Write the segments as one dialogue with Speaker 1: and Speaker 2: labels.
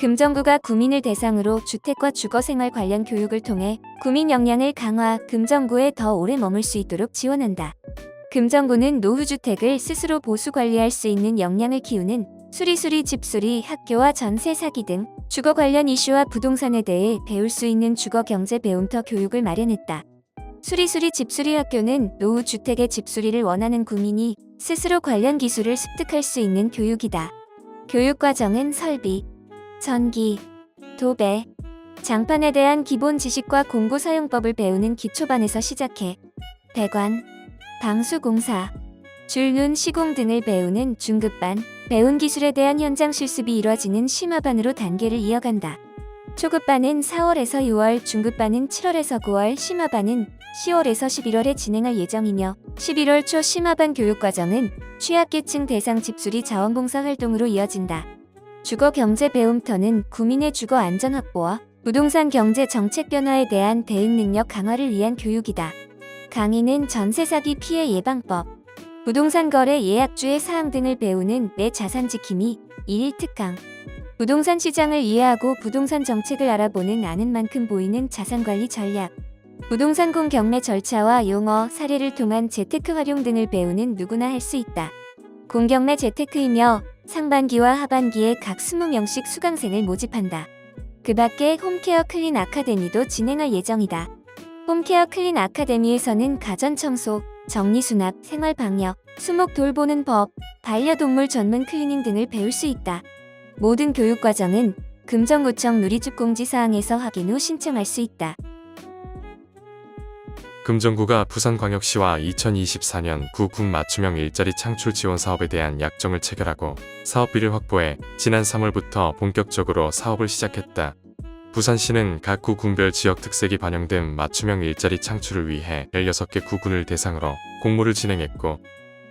Speaker 1: 금정구가 구민을 대상으로 주택과 주거생활 관련 교육을 통해 구민 역량을 강화, 금정구에 더 오래 머물 수 있도록 지원한다. 금정구는 노후주택을 스스로 보수 관리할 수 있는 역량을 키우는 수리수리 집수리, 학교와 전세 사기 등 주거 관련 이슈와 부동산에 대해 배울 수 있는 주거경제 배움터 교육을 마련했다. 수리수리 집수리 학교는 노후주택의 집수리를 원하는 구민이 스스로 관련 기술을 습득할 수 있는 교육이다. 교육과정은 설비, 전기, 도배, 장판에 대한 기본 지식과 공구 사용법을 배우는 기초반에서 시작해 배관, 방수공사, 줄눈 시공 등을 배우는 중급반, 배운 기술에 대한 현장 실습이 이뤄지는 심화반으로 단계를 이어간다. 초급반은 4월에서 6월, 중급반은 7월에서 9월, 심화반은 10월에서 11월에 진행할 예정이며 11월 초 심화반 교육과정은 취약계층 대상 집수리 자원봉사 활동으로 이어진다. 주거경제 배움터는 구민의 주거 안전 확보와 부동산 경제 정책 변화에 대한 대응 능력 강화를 위한 교육이다. 강의는 전세 사기 피해 예방법, 부동산 거래 예약주의 사항 등을 배우는 내 자산 지킴이 1일 특강, 부동산 시장을 이해하고 부동산 정책을 알아보는 아는 만큼 보이는 자산관리 전략, 부동산 공경매 절차와 용어, 사례를 통한 재테크 활용 등을 배우는 누구나 할 수 있다. 공경매 재테크이며 상반기와 하반기에 각 20명씩 수강생을 모집한다. 그 밖에 홈케어 클린 아카데미도 진행할 예정이다. 홈케어 클린 아카데미에서는 가전청소, 정리수납, 생활방역, 수목 돌보는 법, 반려동물 전문 클리닝 등을 배울 수 있다. 모든 교육과정은 금정구청 누리집 공지사항에서 확인 후 신청할 수 있다.
Speaker 2: 금정구가 부산광역시와 2024년 구군 맞춤형 일자리 창출 지원 사업에 대한 약정을 체결하고 사업비를 확보해 지난 3월부터 본격적으로 사업을 시작했다. 부산시는 각 구 군별 지역 특색이 반영된 맞춤형 일자리 창출을 위해 16개 구군을 대상으로 공모를 진행했고,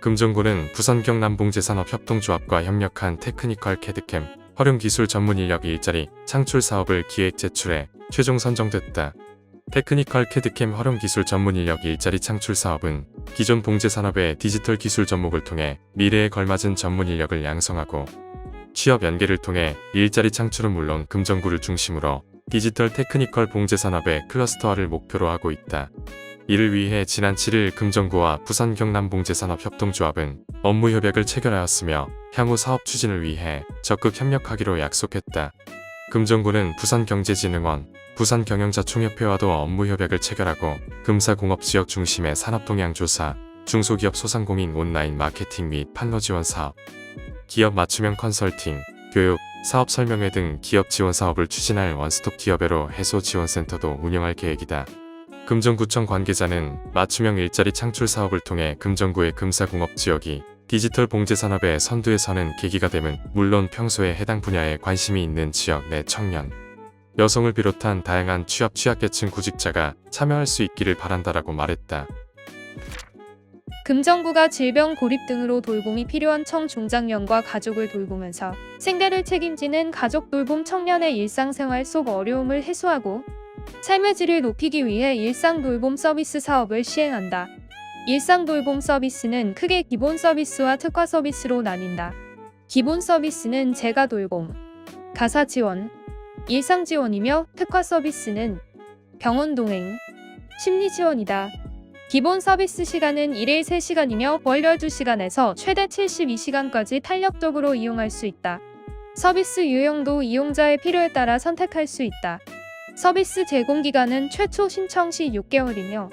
Speaker 2: 금정구는 부산 경남봉제산업협동조합과 협력한 테크니컬 캐드캠 활용기술 전문 인력 일자리 창출 사업을 기획 제출해 최종 선정됐다. 테크니컬 캐드캠 활용기술 전문 인력 일자리 창출 사업은 기존 봉제산업의 디지털 기술 접목을 통해 미래에 걸맞은 전문 인력을 양성하고, 취업 연계를 통해 일자리 창출은 물론 금정구를 중심으로 디지털 테크니컬 봉제산업의 클러스터화를 목표로 하고 있다. 이를 위해 지난 7일 금정구와 부산 경남봉제산업협동조합은 업무 협약을 체결하였으며 향후 사업 추진을 위해 적극 협력하기로 약속했다. 금정구는 부산경제진흥원, 부산경영자총협회와도 업무 협약을 체결하고 금사공업지역 중심의 산업동향 조사, 중소기업 소상공인 온라인 마케팅 및 판로 지원 사업, 기업 맞춤형 컨설팅, 교육, 사업 설명회 등 기업 지원 사업을 추진할 원스톱 기업애로 해소 지원센터도 운영할 계획이다. 금정구청 관계자는 맞춤형 일자리 창출 사업을 통해 금정구의 금사공업 지역이 디지털 봉제산업의 선두에 서는 계기가 되면 물론 평소에 해당 분야에 관심이 있는 지역 내 청년, 여성을 비롯한 다양한 취약계층 구직자가 참여할 수 있기를 바란다라고 말했다.
Speaker 3: 금정구가 질병 고립 등으로 돌봄이 필요한 청중장년과 가족을 돌보면서 생계를 책임지는 가족 돌봄 청년의 일상생활 속 어려움을 해소하고 삶의 질을 높이기 위해 일상 돌봄 서비스 사업을 시행한다. 일상 돌봄 서비스는 크게 기본 서비스와 특화 서비스로 나뉜다. 기본 서비스는 재가 돌봄, 가사 지원, 일상 지원이며 특화 서비스는 병원 동행, 심리 지원이다. 기본 서비스 시간은 1일 3시간이며 월 12시간에서 최대 72시간까지 탄력적으로 이용할 수 있다. 서비스 유형도 이용자의 필요에 따라 선택할 수 있다. 서비스 제공 기간은 최초 신청 시 6개월이며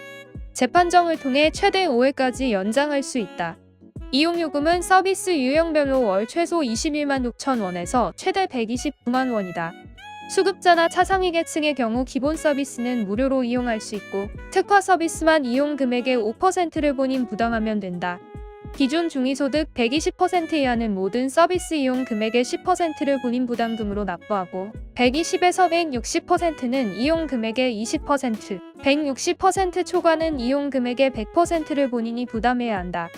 Speaker 3: 재판정을 통해 최대 5회까지 연장할 수 있다. 이용요금은 서비스 유형별로 월 최소 21만 6천 원에서 최대 129만 원이다. 수급자나 차상위 계층의 경우 기본 서비스는 무료로 이용할 수 있고 특화 서비스만 이용 금액의 5%를 본인 부담하면 된다. 기존 중위소득 120% 이하는 모든 서비스 이용 금액의 10%를 본인 부담금으로 납부하고 120에서 160%는 이용 금액의 20%, 160% 초과는 이용 금액의 100%를 본인이 부담해야 한다.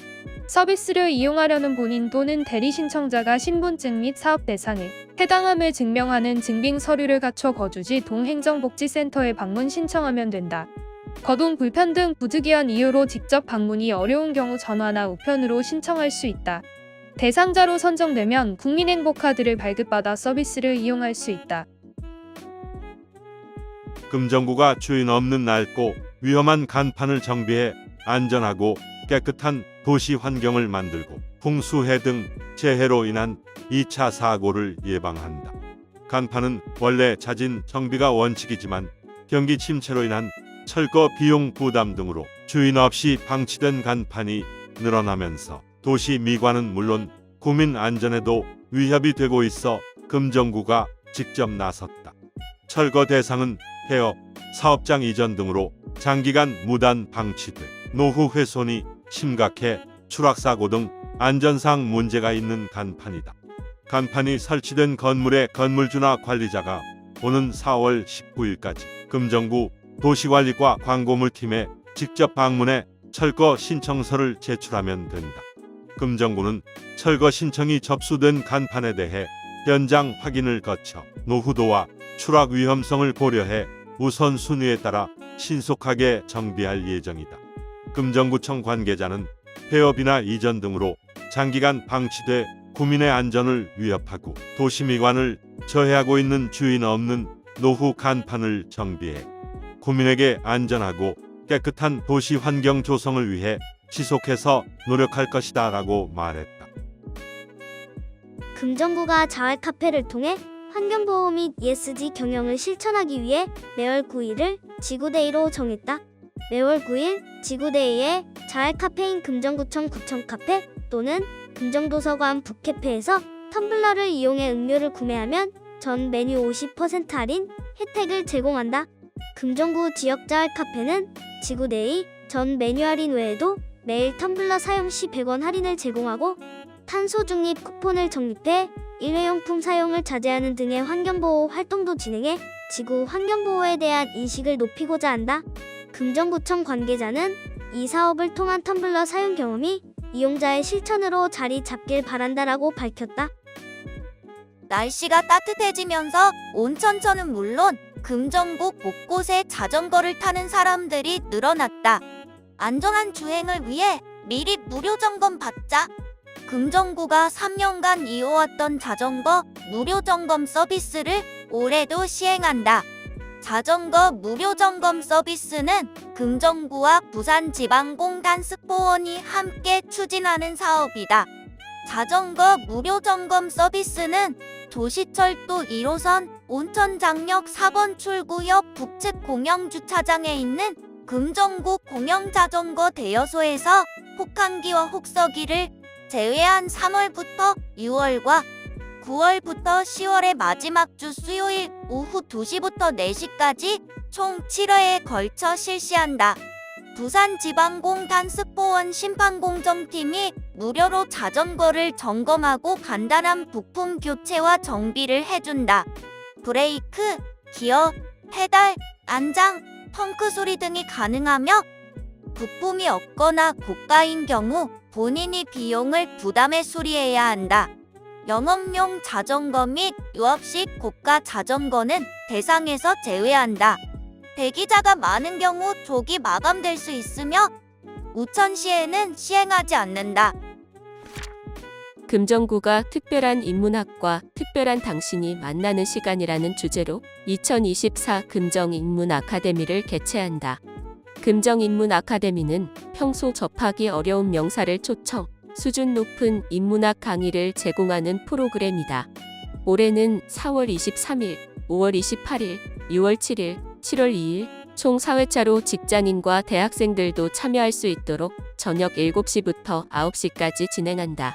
Speaker 3: 서비스를 이용하려는 본인 또는 대리 신청자가 신분증 및 사업 대상에 해당함을 증명하는 증빙 서류를 갖춰 거주지 동행정복지센터에 방문 신청하면 된다. 거동 불편 등 부득이한 이유로 직접 방문이 어려운 경우 전화나 우편으로 신청할 수 있다. 대상자로 선정되면 국민행복카드를 발급받아 서비스를 이용할 수 있다.
Speaker 4: 금정구가 주인 없는 낡고 위험한 간판을 정비해 안전하고 깨끗한 도시 환경을 만들고 홍수해 등 재해로 인한 2차 사고를 예방한다. 간판은 원래 자진 정비가 원칙이지만 경기 침체로 인한 철거 비용 부담 등으로 주인 없이 방치된 간판이 늘어나면서 도시 미관은 물론 구민 안전에도 위협이 되고 있어 금정구가 직접 나섰다. 철거 대상은 폐업, 사업장 이전 등으로 장기간 무단 방치돼 노후 훼손이 심각해 추락사고 등 안전상 문제가 있는 간판이다. 간판이 설치된 건물의 건물주나 관리자가 오는 4월 19일까지 금정구 도시관리과 광고물팀에 직접 방문해 철거 신청서를 제출하면 된다. 금정구는 철거 신청이 접수된 간판에 대해 현장 확인을 거쳐 노후도와 추락 위험성을 고려해 우선순위에 따라 신속하게 정비할 예정이다. 금정구청 관계자는 폐업이나 이전 등으로 장기간 방치돼 구민의 안전을 위협하고 도시미관을 저해하고 있는 주인 없는 노후 간판을 정비해 구민에게 안전하고 깨끗한 도시 환경 조성을 위해 지속해서 노력할 것이다 라고 말했다.
Speaker 5: 금정구가 자활 카페를 통해 환경보호 및 ESG 경영을 실천하기 위해 매월 9일을 지구데이로 정했다. 매월 9일 지구데이에 자활 카페인 금정구청 구청카페 또는 금정도서관 북캐페에서 텀블러를 이용해 음료를 구매하면 전 메뉴 50% 할인 혜택을 제공한다. 금정구 지역 자활 카페는 지구데이 전 메뉴 할인 외에도 매일 텀블러 사용 시 100원 할인을 제공하고 탄소 중립 쿠폰을 적립해 일회용품 사용을 자제하는 등의 환경보호 활동도 진행해 지구 환경보호에 대한 인식을 높이고자 한다. 금정구청 관계자는 이 사업을 통한 텀블러 사용 경험이 이용자의 실천으로 자리 잡길 바란다라고 밝혔다.
Speaker 6: 날씨가 따뜻해지면서 온천천은 물론 금정구 곳곳에 자전거를 타는 사람들이 늘어났다. 안전한 주행을 위해 미리 무료 점검 받자. 금정구가 3년간 이어왔던 자전거 무료 점검 서비스를 올해도 시행한다. 자전거 무료 점검 서비스는 금정구와 부산지방공단 스포원이 함께 추진하는 사업이다. 자전거 무료 점검 서비스는 도시철도 1호선 온천장역 4번 출구 옆 북측 공영주차장에 있는 금정구 공영자전거 대여소에서 혹한기와 혹서기를 제외한 3월부터 6월과 9월부터 10월의 마지막 주 수요일 오후 2시부터 4시까지 총 7회에 걸쳐 실시한다. 부산지방공단 스포원 심판공정팀이 무료로 자전거를 점검하고 간단한 부품 교체와 정비를 해준다. 브레이크, 기어, 페달, 안장, 펑크 소리 등이 가능하며 부품이 없거나 고가인 경우 본인이 비용을 부담해 수리해야 한다. 영업용 자전거 및 유압식 고가 자전거는 대상에서 제외한다. 대기자가 많은 경우 조기 마감될 수 있으며 우천시에는 시행하지 않는다.
Speaker 7: 금정구가 특별한 인문학과 특별한 당신이 만나는 시간이라는 주제로 2024 금정인문 아카데미를 개최한다. 금정인문 아카데미는 평소 접하기 어려운 명사를 초청, 수준 높은 인문학 강의를 제공하는 프로그램이다. 올해는 4월 23일, 5월 28일, 6월 7일, 7월 2일 총 4회차로 직장인과 대학생들도 참여할 수 있도록 저녁 7시부터 9시까지 진행한다.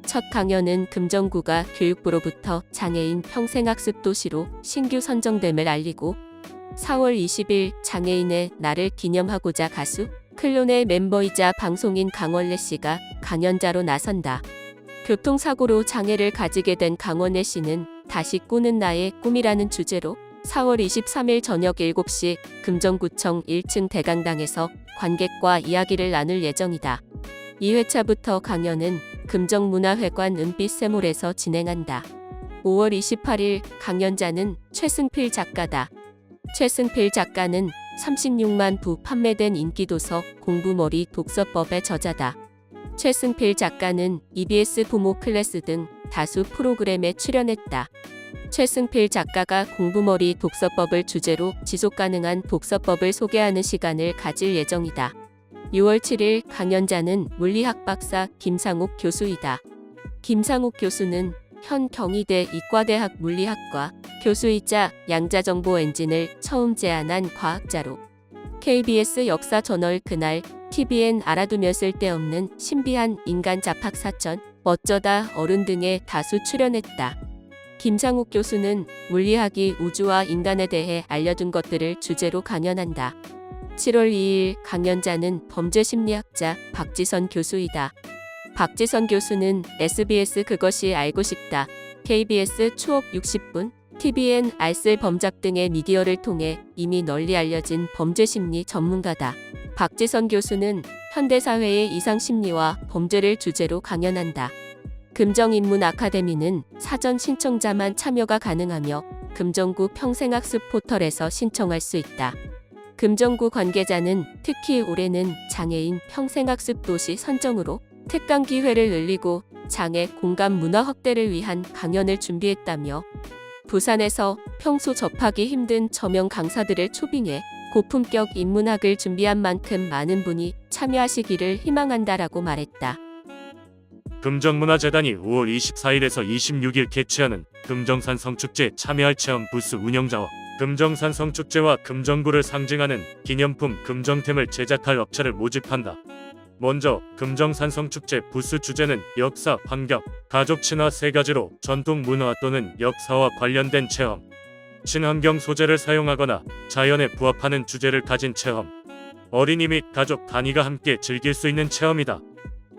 Speaker 7: 첫 강연은 금정구가 교육부로부터 장애인 평생학습 도시로 신규 선정됨을 알리고 4월 20일 장애인의 날을 기념하고자 가수 클론의 멤버이자 방송인 강원래 씨가 강연자로 나선다. 교통사고로 장애를 가지게 된 강원래 씨는 다시 꾸는 나의 꿈이라는 주제로 4월 23일 저녁 7시 금정구청 1층 대강당에서 관객과 이야기를 나눌 예정이다. 2회차부터 강연은 금정문화회관 은빛샘홀에서 진행한다. 5월 28일 강연자는 최승필 작가다. 최승필 작가는 36만 부 판매된 인기도서 공부머리 독서법의 저자다. 최승필 작가는 EBS 부모 클래스 등 다수 프로그램에 출연했다. 최승필 작가가 공부머리 독서법을 주제로 지속가능한 독서법을 소개하는 시간을 가질 예정이다. 6월 7일 강연자는 물리학 박사 김상욱 교수이다. 김상욱 교수는 현 경희대 이과대학 물리학과 교수이자 양자정보 엔진을 처음 제안한 과학자로 KBS 역사 저널 그날, TVN 알아두면 쓸데없는 신비한 인간 잡학 사건, 어쩌다 어른 등에 다수 출연했다. 김상욱 교수는 물리학이 우주와 인간에 대해 알려둔 것들을 주제로 강연한다. 7월 2일 강연자는 범죄심리학자 박지선 교수이다. 박지선 교수는 SBS 그것이 알고 싶다, KBS 추억 60분, TVN 알쓸 범잡 등의 미디어를 통해 이미 널리 알려진 범죄심리 전문가다. 박지선 교수는 현대사회의 이상심리와 범죄를 주제로 강연한다. 금정인문 아카데미는 사전 신청자만 참여가 가능하며 금정구 평생학습 포털에서 신청할 수 있다. 금정구 관계자는 특히 올해는 장애인 평생학습 도시 선정으로 특강 기회를 늘리고 장애 공감 문화 확대를 위한 강연을 준비했다며 부산에서 평소 접하기 힘든 저명 강사들을 초빙해 고품격 인문학을 준비한 만큼 많은 분이 참여하시기를 희망한다라고 말했다.
Speaker 8: 금정문화재단이 5월 24일에서 26일 개최하는 금정산 성축제에 참여할 체험 부스 운영자와 금정산 성축제와 금정구를 상징하는 기념품 금정템을 제작할 업체를 모집한다. 먼저 금정산 성축제 부스 주제는 역사, 환경, 가족 친화 세 가지로 전통 문화 또는 역사와 관련된 체험, 친환경 소재를 사용하거나 자연에 부합하는 주제를 가진 체험, 어린이 및 가족 단위가 함께 즐길 수 있는 체험이다.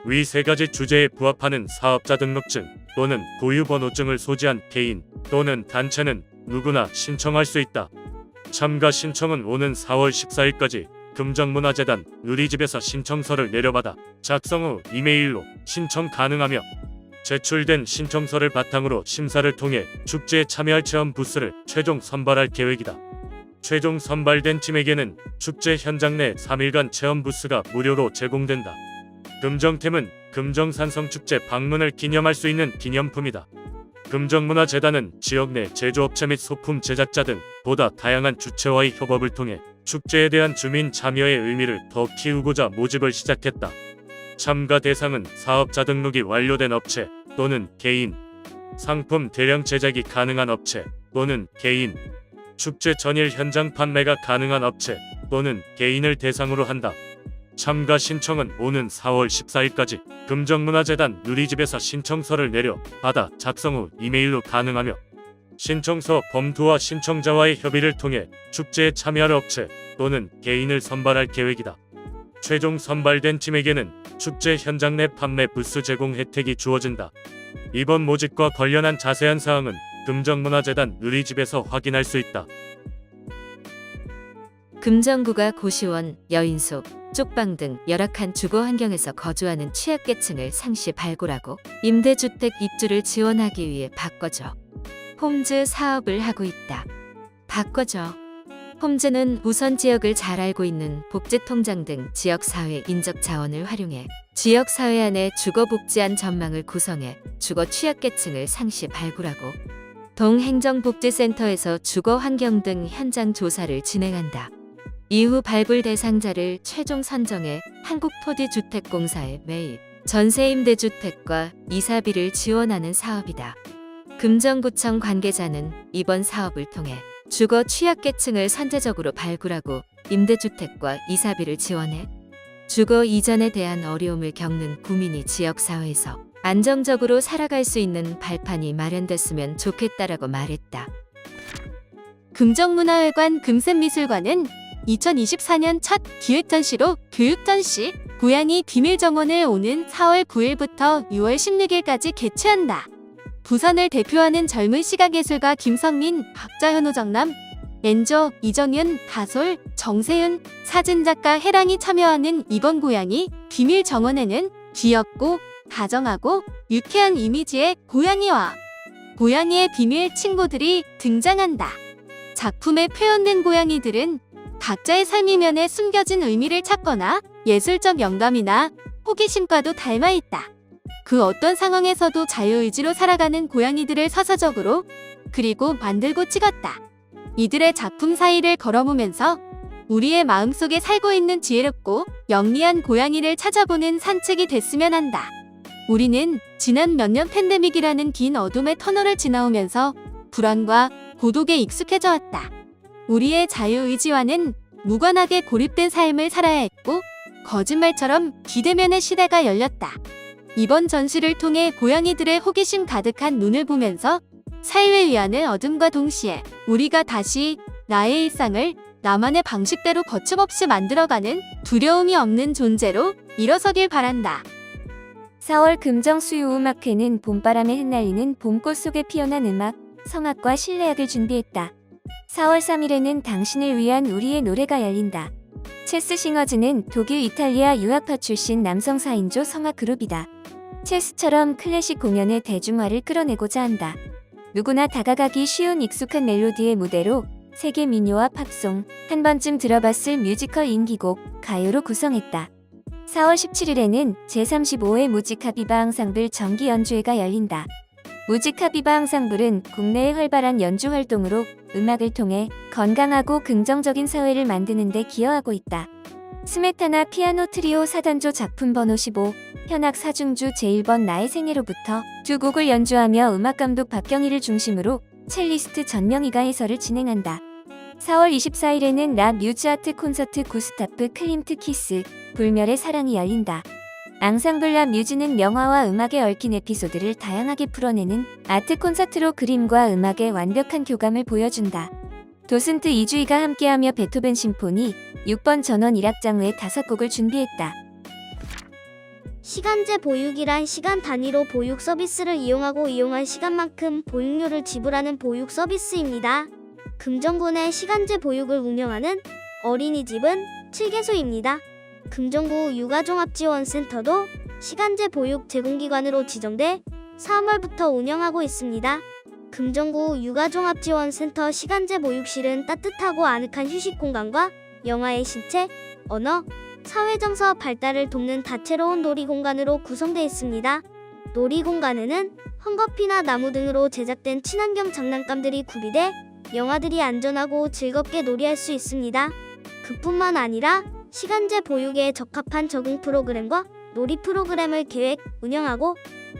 Speaker 8: 위 세 가지 주제에 부합하는 사업자 등록증 또는 고유번호증을 소지한 개인 또는 단체는 누구나 신청할 수 있다. 참가 신청은 오는 4월 14일까지 금정문화재단 누리집에서 신청서를 내려받아 작성 후 이메일로 신청 가능하며 제출된 신청서를 바탕으로 심사를 통해 축제에 참여할 체험 부스를 최종 선발할 계획이다. 최종 선발된 팀에게는 축제 현장 내 3일간 체험 부스가 무료로 제공된다. 금정템은 금정산성축제 방문을 기념할 수 있는 기념품이다. 금정문화재단은 지역 내 제조업체 및 소품 제작자 등 보다 다양한 주체와의 협업을 통해 축제에 대한 주민 참여의 의미를 더 키우고자 모집을 시작했다. 참가 대상은 사업자 등록이 완료된 업체 또는 개인, 상품 대량 제작이 가능한 업체 또는 개인, 축제 전일 현장 판매가 가능한 업체 또는 개인을 대상으로 한다. 참가 신청은 오는 4월 14일까지 금정문화재단 누리집에서 신청서를 내려 받아 작성 후 이메일로 가능하며 신청서 범투와 신청자와의 협의를 통해 축제에 참여할 업체 또는 개인을 선발할 계획이다. 최종 선발된 팀에게는 축제 현장 내 판매 부스 제공 혜택이 주어진다. 이번 모집과 관련한 자세한 사항은 금정문화재단 누리집에서 확인할 수 있다.
Speaker 1: 금정구가 고시원, 여인소, 쪽방 등 열악한 주거 환경에서 거주하는 취약계층을 상시 발굴하고 임대주택 입주를 지원하기 위해 바꿔줘 홈즈 사업을 하고 있다. 바꿔줘 홈즈는 우선 지역을 잘 알고 있는 복지통장 등 지역사회 인적 자원을 활용해 지역사회 안에 주거복지한 전망을 구성해 주거 취약계층을 상시 발굴하고 동행정복지센터에서 주거 환경 등 현장 조사를 진행한다. 이후 발굴 대상자를 최종 선정해 한국토지주택공사에 매입, 전세임대주택과 이사비를 지원하는 사업이다. 금정구청 관계자는 이번 사업을 통해 주거 취약계층을 선제적으로 발굴하고 임대주택과 이사비를 지원해 주거 이전에 대한 어려움을 겪는 구민이 지역사회에서 안정적으로 살아갈 수 있는 발판이 마련됐으면 좋겠다라고 말했다.
Speaker 9: 금정문화회관 금샘미술관은 2024년 첫 기획전시로 교육전시 고양이 비밀정원을 오는 4월 9일부터 6월 16일까지 개최한다. 부산을 대표하는 젊은 시각예술가 김성민, 박자현, 호정남, 엔저, 이정윤, 가솔, 정세윤, 사진작가 해랑이 참여하는 이번 고양이 비밀정원에는 귀엽고 다정하고 유쾌한 이미지의 고양이와 고양이의 비밀 친구들이 등장한다. 작품에 표현된 고양이들은 각자의 삶 이면에 숨겨진 의미를 찾거나 예술적 영감이나 호기심과도 닮아 있다. 그 어떤 상황에서도 자유의지로 살아가는 고양이들을 서사적으로 그리고 만들고 찍었다. 이들의 작품 사이를 걸어보면서 우리의 마음속에 살고 있는 지혜롭고 영리한 고양이를 찾아보는 산책이 됐으면 한다. 우리는 지난 몇 년 팬데믹이라는 긴 어둠의 터널을 지나오면서 불안과 고독에 익숙해져 왔다. 우리의 자유의지와는 무관하게 고립된 삶을 살아야 했고 거짓말처럼 기대면의 시대가 열렸다. 이번 전시를 통해 고양이들의 호기심 가득한 눈을 보면서 사회 위안을 얻음과 동시에 우리가 다시 나의 일상을 나만의 방식대로 거침없이 만들어가는 두려움이 없는 존재로 일어서길 바란다.
Speaker 1: 4월 금정 수요음악회는 봄바람에 흩날리는 봄꽃 속에 피어난 음악, 성악과 실내악을 준비했다. 4월 3일에는 당신을 위한 우리의 노래가 열린다. 체스 싱어즈는 독일 이탈리아 유학파 출신 남성 4인조 성악 그룹이다. 체스처럼 클래식 공연의 대중화를 끌어내고자 한다. 누구나 다가가기 쉬운 익숙한 멜로디의 무대로 세계 민요와 팝송, 한 번쯤 들어봤을 뮤지컬 인기곡, 가요로 구성했다. 4월 17일에는 제35회 무지카비바 앙상블 정기 연주회가 열린다. 무지카비바 앙상블은 국내의 활발한 연주 활동으로 음악을 통해 건강하고 긍정적인 사회를 만드는 데 기여하고 있다. 스메타나 피아노 트리오 4단조 작품 번호 15, 현악 4중주 제1번 나의 생애로부터 두 곡을 연주하며 음악감독 박경희를 중심으로 첼리스트 전명희가 해설을 진행한다. 4월 24일에는 라 뮤즈 아트 콘서트 구스타프 클림트 키스, 불멸의 사랑이 열린다. 앙상블 라 뮤즈는 명화와 음악에 얽힌 에피소드를 다양하게 풀어내는 아트 콘서트로 그림과 음악의 완벽한 교감을 보여준다. 도슨트 이주희가 함께하며 베토벤 심포니 6번 전원 1악장의 5곡을 준비했다.
Speaker 5: 시간제 보육이란 시간 단위로 보육 서비스를 이용하고 이용한 시간만큼 보육료를 지불하는 보육 서비스입니다. 금정구 내 시간제 보육을 운영하는 어린이집은 7개소입니다. 금정구 육아종합지원센터도 시간제 보육 제공기관으로 지정돼 3월부터 운영하고 있습니다. 금정구 육아종합지원센터 시간제 보육실은 따뜻하고 아늑한 휴식 공간과 영아의 신체, 언어, 사회정서 발달을 돕는 다채로운 놀이공간으로 구성되어 있습니다. 놀이공간에는 헝겊이나 나무 등으로 제작된 친환경 장난감들이 구비돼 영아들이 안전하고 즐겁게 놀이할 수 있습니다. 그뿐만 아니라 시간제 보육에 적합한 적응 프로그램과 놀이 프로그램을 계획, 운영하고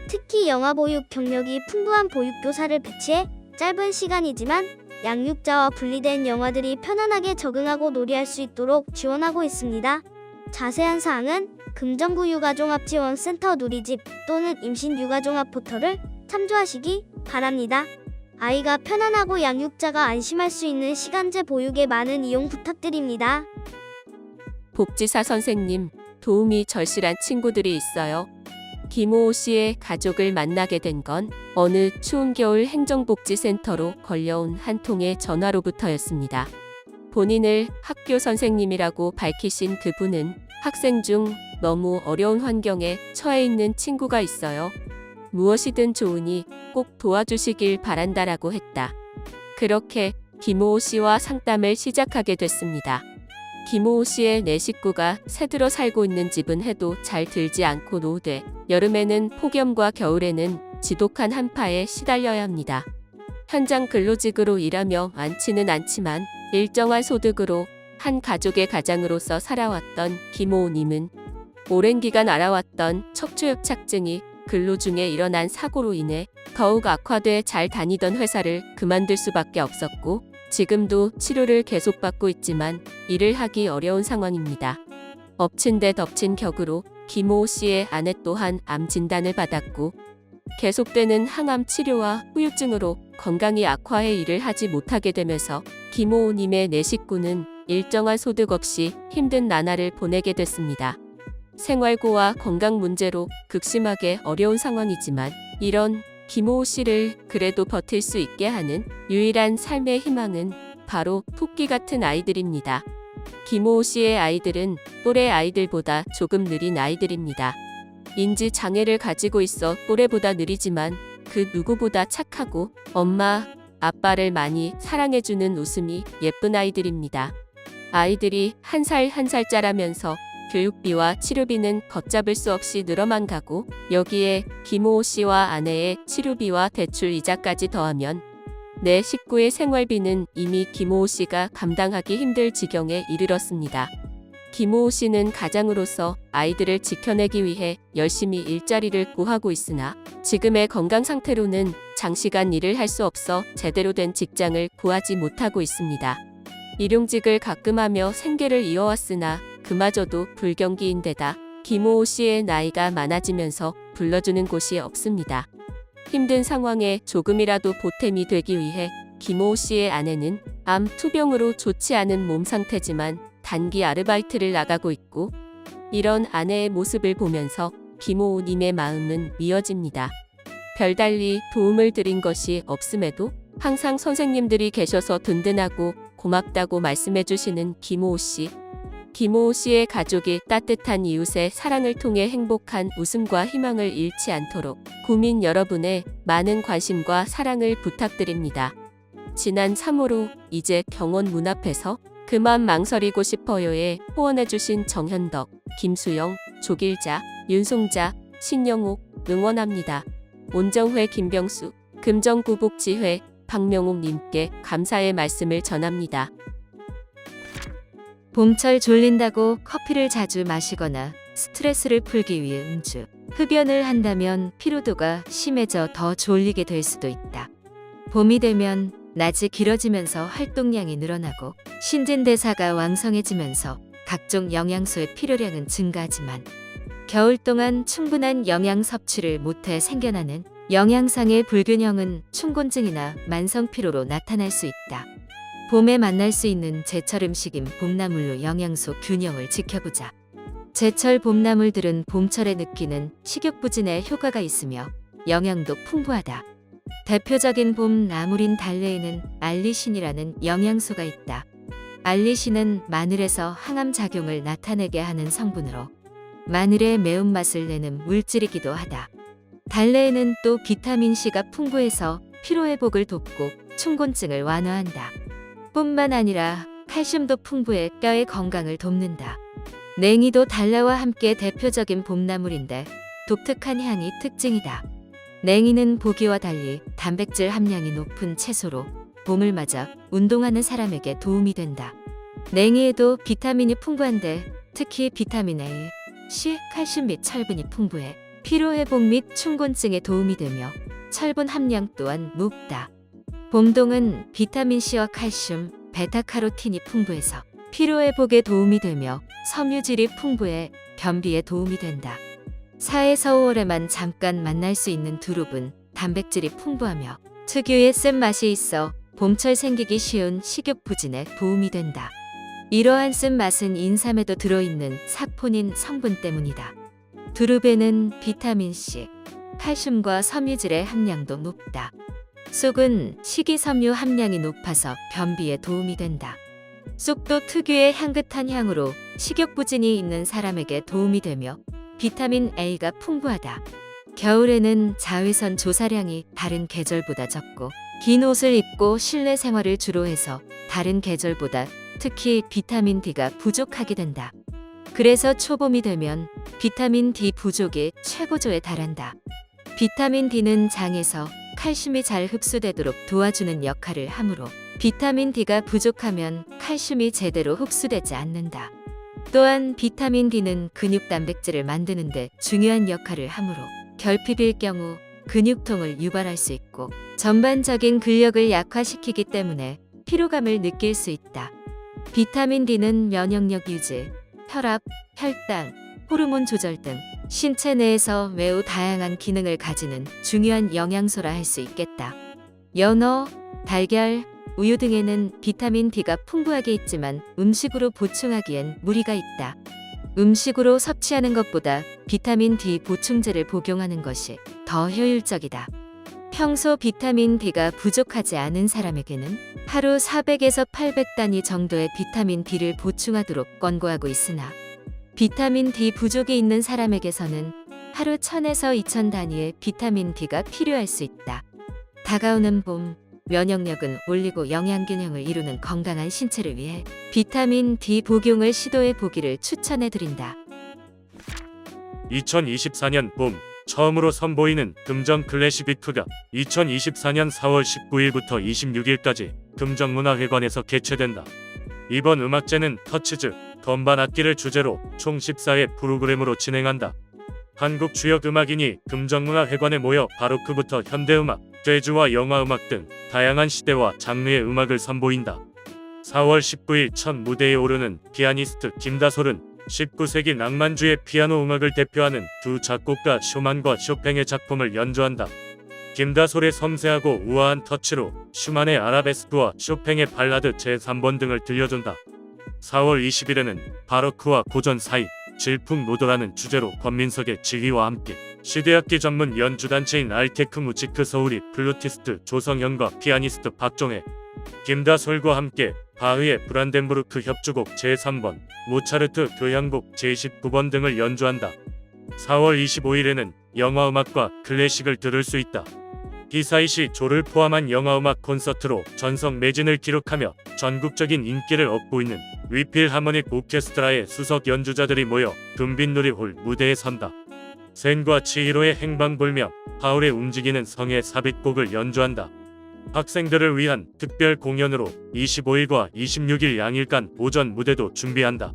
Speaker 5: 특히 영아 보육 경력이 풍부한 보육교사를 배치해 짧은 시간이지만 양육자와 분리된 영아들이 편안하게 적응하고 놀이할 수 있도록 지원하고 있습니다. 자세한 사항은 금정구 육아종합지원센터 누리집 또는 임신 육아종합 포털을 참조하시기 바랍니다. 아이가 편안하고 양육자가 안심할 수 있는 시간제 보육에 많은 이용 부탁드립니다.
Speaker 7: 복지사 선생님, 도움이 절실한 친구들이 있어요. 김호호 씨의 가족을 만나게 된 건 어느 추운 겨울 행정복지센터로 걸려온 한 통의 전화로부터였습니다. 본인을 학교 선생님이라고 밝히신 그분은 학생 중 너무 어려운 환경에 처해 있는 친구가 있어요. 무엇이든 좋으니 꼭 도와주시길 바란다라고 했다. 그렇게 김호호 씨와 상담을 시작하게 됐습니다. 김호호 씨의 4식구가 새들어 살고 있는 집은 해도 잘 들지 않고 노후돼 여름에는 폭염과 겨울에는 지독한 한파에 시달려야 합니다. 현장 근로직으로 일하며 많지는 않지만 일정한 소득으로 한 가족의 가장으로서 살아왔던 김호호님은 오랜 기간 알아왔던 척추협착증이 근로 중에 일어난 사고로 인해 더욱 악화돼 잘 다니던 회사를 그만둘 수밖에 없었고 지금도 치료를 계속받고 있지만 일을 하기 어려운 상황입니다. 엎친 데 덮친 격으로 김호호 씨의 아내 또한 암 진단을 받았고 계속되는 항암 치료와 후유증으로 건강이 악화해 일을 하지 못하게 되면서 김호호님의 4식구는 일정한 소득 없이 힘든 나날을 보내게 됐습니다. 생활고와 건강 문제로 극심하게 어려운 상황이지만 이런 김호호 씨를 그래도 버틸 수 있게 하는 유일한 삶의 희망은 바로 토끼 같은 아이들입니다. 김호호 씨의 아이들은 또래 아이들보다 조금 느린 아이들입니다. 인지 장애를 가지고 있어 또래보다 느리지만 그 누구보다 착하고 엄마, 아빠를 많이 사랑해주는 웃음이 예쁜 아이들입니다. 아이들이 한 살 한 살짜라면서 교육비와 치료비는 걷잡을 수 없이 늘어만 가고 여기에 김호호 씨와 아내의 치료비와 대출 이자까지 더하면 내 식구의 생활비는 이미 김호호 씨가 감당하기 힘들 지경에 이르렀습니다. 김호호 씨는 가장으로서 아이들을 지켜내기 위해 열심히 일자리를 구하고 있으나 지금의 건강 상태로는 장시간 일을 할 수 없어 제대로 된 직장을 구하지 못하고 있습니다. 일용직을 가끔 하며 생계를 이어왔으나 그마저도 불경기인데다 김호호 씨의 나이가 많아지면서 불러주는 곳이 없습니다. 힘든 상황에 조금이라도 보탬이 되기 위해 김호호 씨의 아내는 암 투병으로 좋지 않은 몸 상태지만 단기 아르바이트를 나가고 있고 이런 아내의 모습을 보면서 김호호님의 마음은 미어집니다. 별달리 도움을 드린 것이 없음에도 항상 선생님들이 계셔서 든든하고 고맙다고 말씀해 주시는 김호호 씨. 김호호 씨의 가족이 따뜻한 이웃의 사랑을 통해 행복한 웃음과 희망을 잃지 않도록 구민 여러분의 많은 관심과 사랑을 부탁드립니다. 지난 3월호 이제 병원 문 앞에서 그만 망설이고 싶어요에 후원해주신 정현덕, 김수영, 조길자, 윤송자, 신영옥 응원합니다. 온정회 김병수, 금정구복지회 박명옥님께 감사의 말씀을 전합니다.
Speaker 1: 봄철 졸린다고 커피를 자주 마시거나 스트레스를 풀기 위해 음주, 흡연을 한다면 피로도가 심해져 더 졸리게 될 수도 있다. 봄이 되면 낮이 길어지면서 활동량이 늘어나고 신진대사가 왕성해지면서 각종 영양소의 필요량은 증가하지만 겨울 동안 충분한 영양 섭취를 못해 생겨나는 영양상의 불균형은 충곤증이나 만성피로로 나타날 수 있다. 봄에 만날 수 있는 제철 음식인 봄나물로 영양소 균형을 지켜보자. 제철 봄나물들은 봄철에 느끼는 식욕부진에 효과가 있으며 영양도 풍부하다. 대표적인 봄나물인 달래에는 알리신이라는 영양소가 있다. 알리신은 마늘에서 항암 작용을 나타내게 하는 성분으로 마늘의 매운맛을 내는 물질이기도 하다. 달래에는 또 비타민C가 풍부해서 피로회복을 돕고 충곤증을 완화한다. 뿐만 아니라 칼슘도 풍부해 뼈의 건강을 돕는다. 냉이도 달래와 함께 대표적인 봄나물인데 독특한 향이 특징이다. 냉이는 보기와 달리 단백질 함량이 높은 채소로 봄을 맞아 운동하는 사람에게 도움이 된다. 냉이에도 비타민이 풍부한데 특히 비타민 A, C, 칼슘 및 철분이 풍부해 피로회복 및 충곤증에 도움이 되며 철분 함량 또한 높다. 봄동은 비타민C와 칼슘, 베타카로틴이 풍부해서 피로회복에 도움이 되며 섬유질이 풍부해 변비에 도움이 된다. 4에서 5월에만 잠깐 만날 수 있는 두릅은 단백질이 풍부하며 특유의 쓴맛이 있어 봄철 생기기 쉬운 식욕부진에 도움이 된다. 이러한 쓴맛은 인삼에도 들어있는 사포닌 성분 때문이다. 두릅에는 비타민C, 칼슘과 섬유질의 함량도 높다. 쑥은 식이섬유 함량이 높아서 변비에 도움이 된다. 쑥도 특유의 향긋한 향으로 식욕부진이 있는 사람에게 도움이 되며 비타민 A가 풍부하다. 겨울에는 자외선 조사량이 다른 계절보다 적고 긴 옷을 입고 실내 생활을 주로 해서 다른 계절보다 특히 비타민 D가 부족하게 된다. 그래서 초봄이 되면 비타민 D 부족이 최고조에 달한다. 비타민 D는 장에서 칼슘이 잘 흡수되도록 도와주는 역할을 하므로 비타민 D가 부족하면 칼슘이 제대로 흡수되지 않는다. 또한 비타민 D는 근육 단백질을 만드는 데 중요한 역할을 하므로 결핍일 경우 근육통을 유발할 수 있고 전반적인 근력을 약화시키기 때문에 피로감을 느낄 수 있다. 비타민 D는 면역력 유지, 혈압, 혈당, 호르몬 조절 등 신체 내에서 매우 다양한 기능을 가지는 중요한 영양소라 할 수 있겠다. 연어, 달걀, 우유 등에는 비타민 D가 풍부하게 있지만 음식으로 보충하기엔 무리가 있다. 음식으로 섭취하는 것보다 비타민 D 보충제를 복용하는 것이 더 효율적이다. 평소 비타민 D가 부족하지 않은 사람에게는 하루 400에서 800단위 정도의 비타민 D를 보충하도록 권고하고 있으나 비타민 D 부족이 있는 사람에게서는 하루 1000에서 2000단위의 비타민 D가 필요할 수 있다. 다가오는 봄, 면역력은 올리고 영양균형을 이루는 건강한 신체를 위해 비타민 D 복용을 시도해 보기를 추천해 드린다.
Speaker 8: 2024년 봄 처음으로 선보이는 금정 클래식 위크가 2024년 4월 19일부터 26일까지 금정문화회관에서 개최된다. 이번 음악제는 터치즈, 건반 악기를 주제로 총 14회 프로그램으로 진행한다. 한국 주역 음악인이 금정문화회관에 모여 바로크부터 현대음악, 재즈와 영화음악 등 다양한 시대와 장르의 음악을 선보인다. 4월 19일 첫 무대에 오르는 피아니스트 김다솔은 19세기 낭만주의 피아노 음악을 대표하는 두 작곡가 슈만과 쇼팽의 작품을 연주한다. 김다솔의 섬세하고 우아한 터치로 슈만의 아라베스크와 쇼팽의 발라드 제3번 등을 들려준다. 4월 20일에는 바로크와 고전 사이, 질풍노도라는 주제로 권민석의 지휘와 함께 시대악기 전문 연주단체인 알테크 무지크 서울이 플루티스트 조성현과 피아니스트 박종혜, 김다솔과 함께 바흐의 브란덴부르크 협주곡 제3번, 모차르트 교향곡 제19번 등을 연주한다. 4월 25일에는 영화음악과 클래식을 들을 수 있다. 히사이시 조를 포함한 영화음악 콘서트로 전성 매진을 기록하며 전국적인 인기를 얻고 있는 위필 하모닉 오케스트라의 수석 연주자들이 모여 금빛누리홀 무대에 선다. 센과 치히로의 행방불명, 하울의 움직이는 성의 삽입곡을 연주한다. 학생들을 위한 특별 공연으로 25일과 26일 양일간 오전 무대도 준비한다.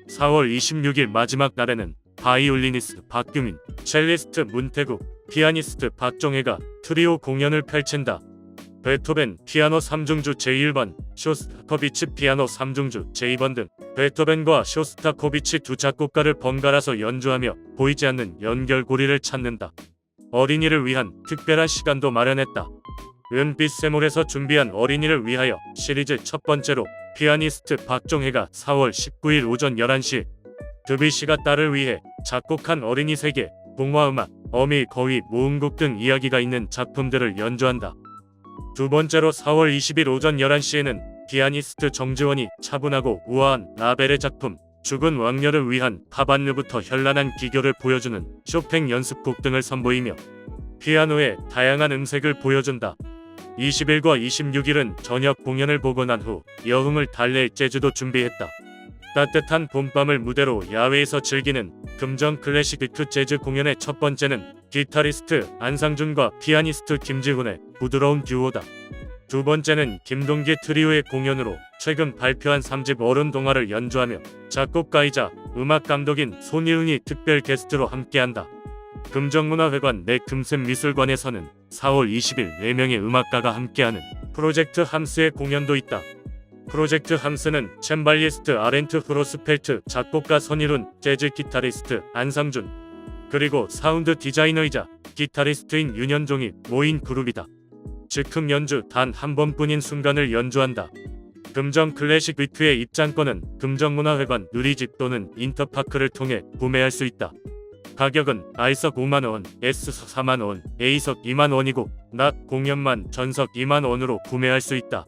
Speaker 8: 4월 26일 마지막 날에는 바이올리니스트 박규민, 첼리스트 문태국, 피아니스트 박종혜가 트리오 공연을 펼친다. 베토벤 피아노 3중주 제1번, 쇼스타코비치 피아노 3중주 제2번 등 베토벤과 쇼스타코비치 두 작곡가를 번갈아서 연주하며 보이지 않는 연결고리를 찾는다. 어린이를 위한 특별한 시간도 마련했다. 은빛샘물에서 준비한 어린이를 위하여 시리즈 첫 번째로 피아니스트 박종혜가 4월 19일 오전 11시 드뷔시가 딸을 위해 작곡한 어린이 세계, 동화음악, 어미, 거위, 모음곡 등 이야기가 있는 작품들을 연주한다. 두 번째로 4월 20일 오전 11시에는 피아니스트 정지원이 차분하고 우아한 라벨의 작품 죽은 왕녀를 위한 파반르부터 현란한 기교를 보여주는 쇼팽 연습곡 등을 선보이며 피아노의 다양한 음색을 보여준다. 20일과 26일은 저녁 공연을 보고 난 후 여흥을 달랠 재즈도 준비했다. 따뜻한 봄밤을 무대로 야외에서 즐기는 금정 클래식 위크 재즈 공연의 첫 번째는 기타리스트 안상준과 피아니스트 김지훈의 부드러운 듀오다. 두 번째는 김동기 트리오의 공연으로 최근 발표한 3집 어른 동화를 연주하며 작곡가이자 음악 감독인 손희은이 특별 게스트로 함께한다. 금정문화회관 내 금샘미술관에서는 4월 20일 4명의 음악가가 함께하는 프로젝트 함스의 공연도 있다. 프로젝트 함스는 챈발리스트 아렌트 프로스펠트, 작곡가 선일훈, 재즈 기타리스트 안상준, 그리고 사운드 디자이너이자 기타리스트인 윤현종이 모인 그룹이다. 즉흥 연주 단 한 번뿐인 순간을 연주한다. 금정 클래식 위크의 입장권은 금정문화회관 누리집 또는 인터파크를 통해 구매할 수 있다. 가격은 R석 5만원, S석 4만원, A석 2만원이고 낮 공연만 전석 2만원으로 구매할 수 있다.